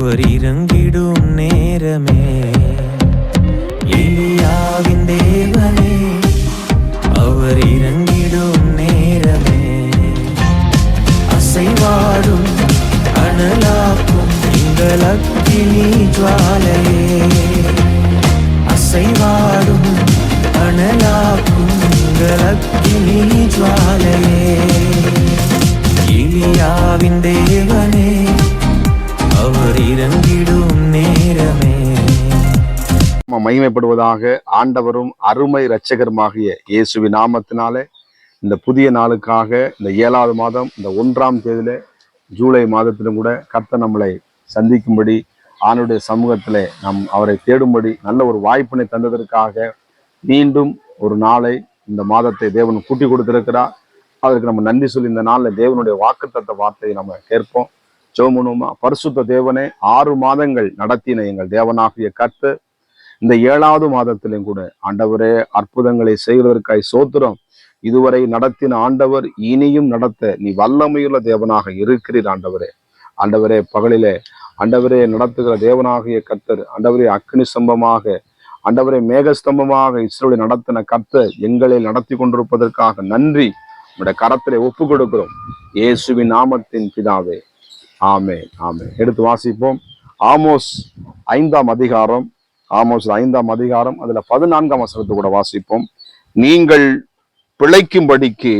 அவர் இறங்கிடும் நேரமே, எலியாவின் தேவனே அவர் இறங்கிடும் நேரமே, அசைவாடும் அனலாக்கும் எங்கள் அக்கினி ஜுவாலையே, அசைவாடும் அனலாக்கும் எங்கள் அக்கினி ஜுவாலையே, எலியாவின் தேவனே அவர் இறங்கிடும் நேரமே. மகிமைப்படுவதாக. ஆண்டவரும் அருமை இரட்சகருமாகிய இயேசுவின் நாமத்தினாலே இந்த புதிய நாளுக்காக இந்த 7வது மாதம் இந்த 1ஆம் தேதியில ஜூலை மாதத்திலும் கூட கர்த்தர் நம்மளை சந்திக்கும்படி ஆண்டவருடைய சமூகத்திலே நாம் அவரை தேடும்படி நல்ல ஒரு வாய்ப்பினை தந்ததற்காக மீண்டும் ஒரு நாளை இந்த மாதத்தை தேவன் கூட்டி கொடுத்திருக்கிறார். அதற்கு நம்ம நன்றி சொல்லி இந்த நாளில் தேவனுடைய வாக்குத்தத்த வார்த்தையை நம்ம கேட்போம். ஜெபமுமா. பரிசுத்த தேவனே, 6 மாதங்கள் நடத்தின எங்கள் தேவனாகிய கர்த்தர் இந்த 7வது மாதத்திலும் கூட ஆண்டவரே அற்புதங்களை செய்வதற்காய் சோத்திரம். இதுவரை நடத்தின ஆண்டவர் இனியும் நடத்த நீ வல்லமையுள்ள தேவனாக இருக்கிறீர். ஆண்டவரே பகலிலே ஆண்டவரே நடத்துகிற தேவனாகிய கர்த்தர், ஆண்டவரே அக்னி ஸ்தம்பமாக, ஆண்டவரே மேகஸ்தம்பமாக இஸ்ரவேலை நடத்தின கர்த்தர் எங்களை நடத்தி கொண்டிருப்பதற்காக நன்றி. உடைய கரத்திலே ஒப்பு கொடுக்கிறோம் இயேசுவின் நாமத்தின் பிதாவே, ஆமென் ஆமென். எடுத்து வாசிப்போம். ஆமோஸ் 5ஆம் அதிகாரம், ஆமோஸ் 5ஆம் அதிகாரம் அதுல 14ஆம் வசனத்தை கூட வாசிப்போம். நீங்கள் பிழைக்கும்படிக்கு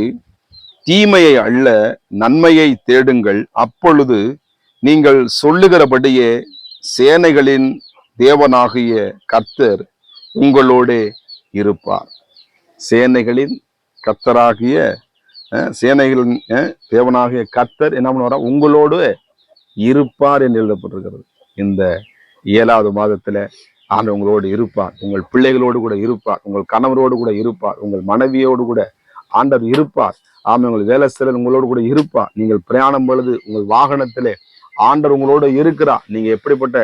தீமையை அல்ல நன்மையை தேடுங்கள், அப்பொழுது நீங்கள் சொல்லுகிறபடியே சேனைகளின் தேவனாகிய கர்த்தர் உங்களோடே இருப்பார். சேனைகளின் கர்த்தராகிய சேனைகளின் தேவனாகிய கர்த்தர் என்ன பண்ணுவாரா? உங்களோடு இருப்பார் என்று எழுதப்பட்டிருக்கிறது. இந்த 7வது மாதத்துல ஆண்டவர் உங்களோடு இருப்பார். உங்கள் பிள்ளைகளோடு கூட இருப்பார். உங்கள் கணவரோடு கூட இருப்பார். உங்கள் மனைவியோடு கூட ஆண்டவர் இருப்பார். உங்கள் வேலை ஸ்தலத்தில் உங்களோடு கூட இருப்பார். நீங்கள் பிரயாணம் பொழுது உங்கள் வாகனத்திலே ஆண்டவர் உங்களோடு இருக்கிறார். நீங்க எப்படிப்பட்ட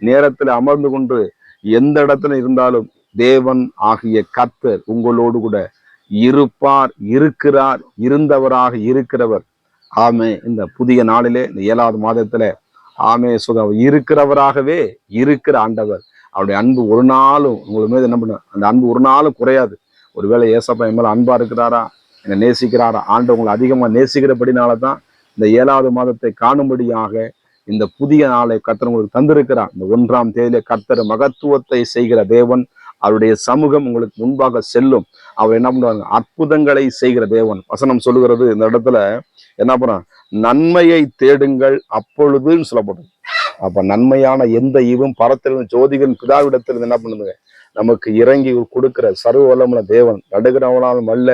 நேரத்தில் அமர்ந்து கொண்டு எந்த இடத்துல இருந்தாலும் தேவன் ஆகிய கர்த்தர் உங்களோடு கூட இருப்பார், இருக்கிறார், இருந்தவராக இருக்கிறவர். ஆமே. இந்த புதிய நாளிலே இந்த 7வது மாதத்துல ஆமே இருக்கிறவராகவே இருக்கிற ஆண்டவர். அவருடைய அன்பு ஒரு நாளும் உங்களுக்கு மீது என்ன பண்ண, அந்த அன்பு ஒரு நாளும் குறையாது. ஒருவேளை ஏசப்பா என் மேல அன்பா இருக்கிறாரா, என்னை நேசிக்கிறாரா, ஆண்டவர் உங்களை அதிகமா நேசிக்கிறபடினாலதான் இந்த 7வது மாதத்தை காணும்படியாக இந்த புதிய நாளை கர்த்தர் உங்களுக்கு தந்திருக்கிறார். இந்த 1ஆம் தேதியிலே கர்த்தர் மகத்துவத்தை செய்கிற தேவன். அவருடைய சமூகம் உங்களுக்கு முன்பாக செல்லும். அவர் என்ன பண்ணுவாங்க? அற்புதங்களை செய்கிற தேவன். வசனம் சொல்லுகிறது இந்த இடத்துல என்ன பண்ண, நன்மையை தேடுங்கள் அப்பொழுதுன்னு சொல்லப்படும். அப்ப நன்மையான எந்த ஈவும் பரத்திலிருந்து ஜோதிகளின் பிதாவிடத்திலிருந்து என்ன பண்ணுங்க, நமக்கு இறங்கி கொடுக்கிற சர்வ வல்லமுள்ள தேவன். நடுகிறவனாலும் அல்ல,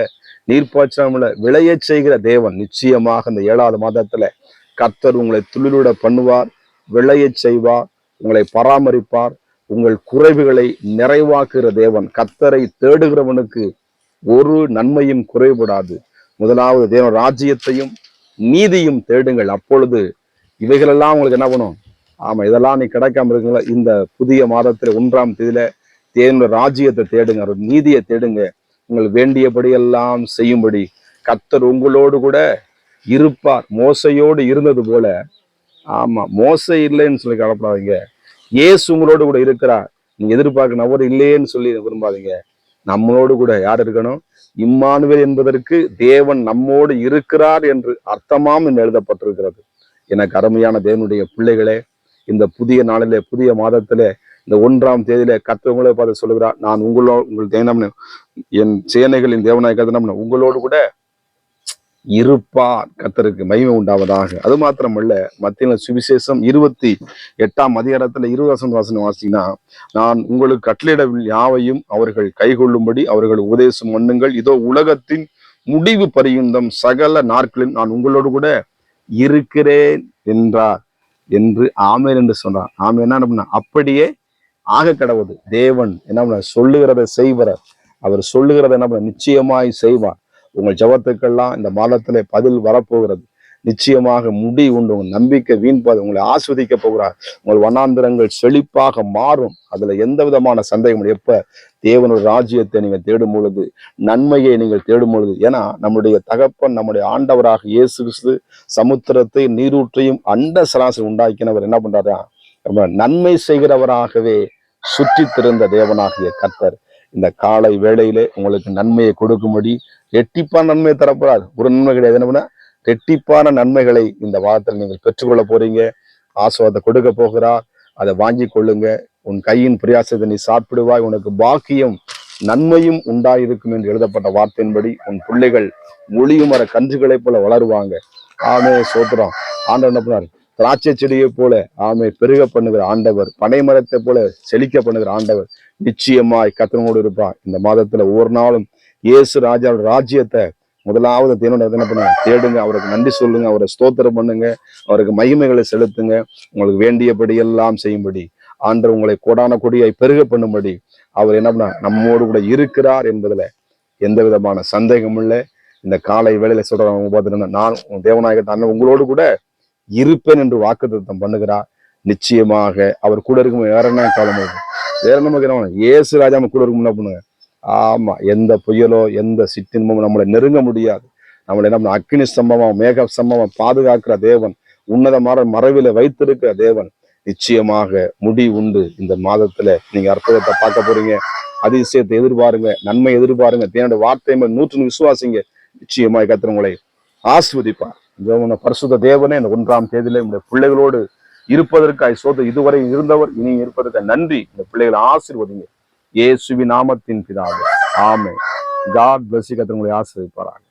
நீர்ப்பாய்ச்சாமல விளைய செய்கிற தேவன். நிச்சயமாக இந்த 7வது மாதத்துல கர்த்தர் உங்களை துளிருட பண்ணுவார், விளைய செய்வார், உங்களை பராமரிப்பார், உங்கள் குறைவுகளை நிறைவாக்குகிற தேவன். கர்த்தரை தேடுகிறவனுக்கு ஒரு நன்மையும் குறைபடாது. முதலாவது தேவன் ராஜ்யத்தையும் நீதியும் தேடுங்கள், அப்பொழுது இவைகளெல்லாம் உங்களுக்கு என்ன பண்ணும்? ஆமா, இதெல்லாம் நீ கிடைக்காம இருக்குங்களா? இந்த புதிய மாதத்துல 1ஆம் தேதியில தேவனுடைய ராஜ்யத்தை தேடுங்க, நீதியை தேடுங்க. உங்கள் வேண்டியபடி எல்லாம் செய்யும்படி கர்த்தர் உங்களோடு கூட இருப்பார். மோசையோடு இருந்தது போல. ஆமா, மோசை இல்லைன்னு சொல்லி கவலைப்படாதீங்க. இயேசு உங்களோடு கூட இருக்கிறார். நீங்க எதிர்பார்க்க நபர் இல்லையேன்னு சொல்லி விரும்பாதீங்க. நம்மளோடு கூட யார் இருக்கணும்? இம்மானுவேல் என்பதற்கு தேவன் நம்மோடு இருக்கிறார் என்று அர்த்தமாம் என்று எழுதப்பட்டிருக்கிறது. எனக்கு அருமையான தேவனுடைய பிள்ளைகளே, இந்த புதிய நாளிலே புதிய மாதத்திலே இந்த 1ஆம் தேதியிலே கர்த்தர் உங்களை பார்த்து சொல்லுகிறார், நான் உங்கள் தேவன், என் சேனைகளின் தேவனாய் கர்த்தர் உங்களோடு கூட இருப்பார். கர்த்தருக்கு மகிமை உண்டாவதாக. அது மாத்திரமல்ல, மத்திய சுவிசேஷம் 28ஆம் அதிகாரத்துல 20 வசனம் வாசிங்கன்னா, நான் உங்களுக்கு கட்டளையிட யாவையும் அவர்கள் கைகொள்ளும்படி அவர்கள் உபதேசம் பண்ணுங்கள். இதோ உலகத்தின் முடிவு பரியந்தம் சகல நாட்களில் நான் உங்களோடு கூட இருக்கிறேன் என்றார் என்று ஆமென் என்று சொன்னார். ஆமென் என்ன பண்ண, அப்படியே ஆக கடவுது. தேவன் என்ன பண்ண, சொல்லுகிறத செய்வார். அவர் சொல்லுகிறத என்ன பண்ண, நிச்சயமாய் செய்வார். உங்கள் ஜெபத்துக்கெல்லாம் இந்த மாதத்திலே பதில் வரப்போகிறது. நிச்சயமாக முடி உண்டு. உங்கள் நம்பிக்கை வீண்பாது. உங்களை ஆஸ்வதிக்க போகிறார். உங்கள் வனாந்திரங்கள் செழிப்பாக மாறும். அதுல எந்த விதமான சந்தேகம். எப்ப தேவனோட ராஜ்யத்தை நீங்க தேடும் பொழுது, நன்மையை நீங்கள் தேடும் பொழுது, ஏன்னா நம்முடைய தகப்பன், நம்முடைய ஆண்டவராக இயேசு கிறிஸ்து சமுத்திரத்தை நீரூற்றையும் அண்ட சராசரி உண்டாக்கினவர் என்ன பண்றாரா? நன்மை செய்கிறவராகவே சுற்றி திரிந்த தேவனாகிய கர்த்தர் இந்த காலை வேளையிலே உங்களுக்கு நன்மையை கொடுக்கும்படி ரெட்டிப்பான நன்மையை தரப்போறார். ஒரு நன்மை கிடையாது, என்ன ரெட்டிப்பான நன்மைகளை இந்த வாரத்தில் நீங்கள் பெற்றுக்கொள்ள போறீங்க. ஆசீர்வாதத்தை கொடுக்க போகிறார், அதை வாங்கி கொள்ளுங்க. உன் கையின் பிரயாசத்தை நீ சாப்பிடுவாய், உனக்கு பாக்கியம் நன்மையும் உண்டாயிருக்கும் என்று எழுதப்பட்ட வார்த்தையின்படி உன் பிள்ளைகள் ஒளியும் மர கன்றுகளை போல வளருவாங்க. ஆமே சோத்திரம். ஆண்டவர் என்ன பண்ணார்? திராட்சை செடியை போல ஆமை பெருக பண்ணுகிற ஆண்டவர், பனை மரத்தை போல செழிக்க பண்ணுகிற ஆண்டவர் நிச்சயமாய் கர்த்தரோடு இருப்பார். இந்த மாதத்துல ஒவ்வொரு நாளும் இயேசு ராஜாவோட ராஜ்யத்தை முதலாவது என்ன பண்ணுங்க? தேடுங்க, அவருக்கு நன்றி சொல்லுங்க, அவரை ஸ்தோத்திரம் பண்ணுங்க, அவருக்கு மகிமைகளை செலுத்துங்க. உங்களுக்கு வேண்டியபடி எல்லாம் செய்யும்படி ஆண்டவர் உங்களை கோடான கொடியாய் பெருக பண்ணும்படி அவர் என்ன பண்ண நம்மோடு கூட இருக்கிறார் என்பதுல எந்த விதமான சந்தேகம் இல்லை. இந்த காலை வேளையில சொல்றவங்க பார்த்தீங்கன்னா, நான் தேவநாயகத்தான உங்களோடு கூட இருப்பேன் என்று வாக்குத்தத்தம் பண்ணுகிறார். நிச்சயமாக அவர் கூட இருக்கும். வேற என்ன காலம் வேற நமக்கு இயேசு ராஜா கூட இருக்கும் என்ன பண்ணுங்க? ஆமா, எந்த புயலோ எந்த சிற்றின்பமும் நம்மளை நெருங்க முடியாது. நம்மளை என்ன அக்கினி ஸ்தம்பம் மேக ஸ்தம்பம் பாதுகாக்கிற தேவன், உன்னதமான மறைவில வைத்திருக்கிற தேவன். நிச்சயமாக முடி உண்டு. இந்த மாதத்துல நீங்க அற்புதத்தை பார்க்க போறீங்க, அதிசயத்தை எதிர்பாருங்க, நன்மை எதிர்பாருங்க. தேவனுடைய வார்த்தை 100 விசுவாசிங்க. நிச்சயமாக கர்த்தர் உங்களை ஆசீர்வதிப்பார். பரிசுத்த தேவனே, இந்த 1ஆம் தேதியில இந்த பிள்ளைகளோடு இருப்பதற்காய் சோதனை இதுவரை இருந்தவர், இனி இருப்பதற்கு நன்றி. இந்த பிள்ளைகளை ஆசீர்வதிங்க இயேசுவின் நாமத்தின் பிதாவே, ஆமென். God bless you. கர்த்தர் உங்களை ஆசீர்வதிப்பாராக.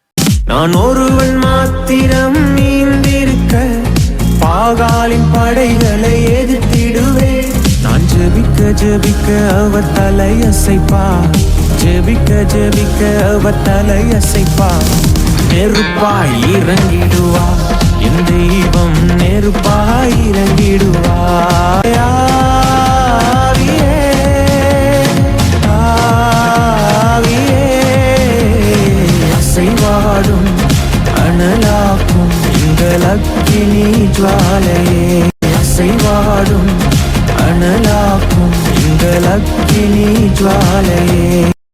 நான் ஒருவன் மாத்திரம் நீந்திருக்க பாகாலின் படைகளை எதிர்த்திடுவேன். நான் ஜெபிக்க ஜெபிக்க அவர் தலையசைப்பா, ஜெபிக்க ஜெபிக்க அவர் தலையசைப்பா. நெருப்பாய் இறங்கிடுவா என் தெய்வம், நெருப்பாய் இறங்கிடுவா. அசைவாடும் அனலாக்கும் எங்கள் அக்கினி ஜுவாலையே.